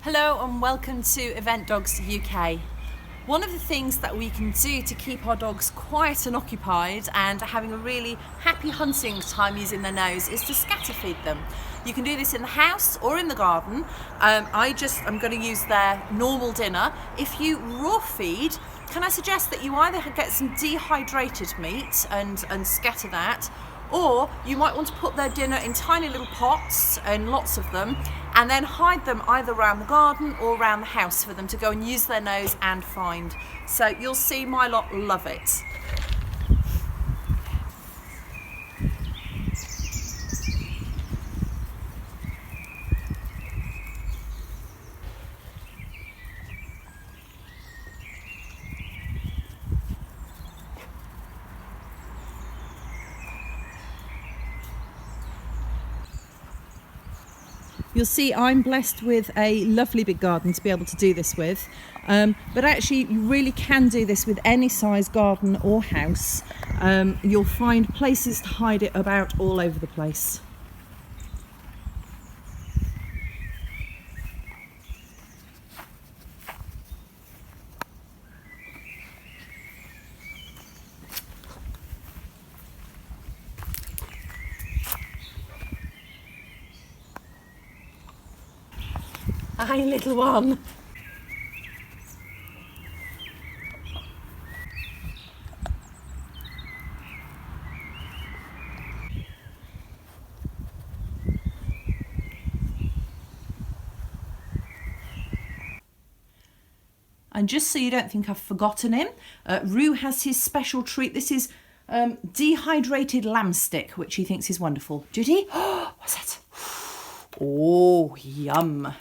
Hello and welcome to Event Dogs UK. One of the things that we can do to keep our dogs quiet and occupied and having a really happy hunting time using their nose is to scatter feed them. You can do this in the house or in the garden. I'm going to use their normal dinner. If you raw feed, can I suggest that you either get some dehydrated meat and scatter that, or you might want to put their dinner in tiny little pots, and lots of them, and then hide them either around the garden or around the house for them to go and use their nose and find. So you'll see my lot love it. You'll see I'm blessed with a lovely big garden to be able to do this with, but actually you really can do this with any size garden or house. You'll find places to hide it about all over the place. Hi, little one. And just so you don't think I've forgotten him, Roo has his special treat. This is dehydrated lamb stick, which he thinks is wonderful. Judy? What's that? Oh, yum.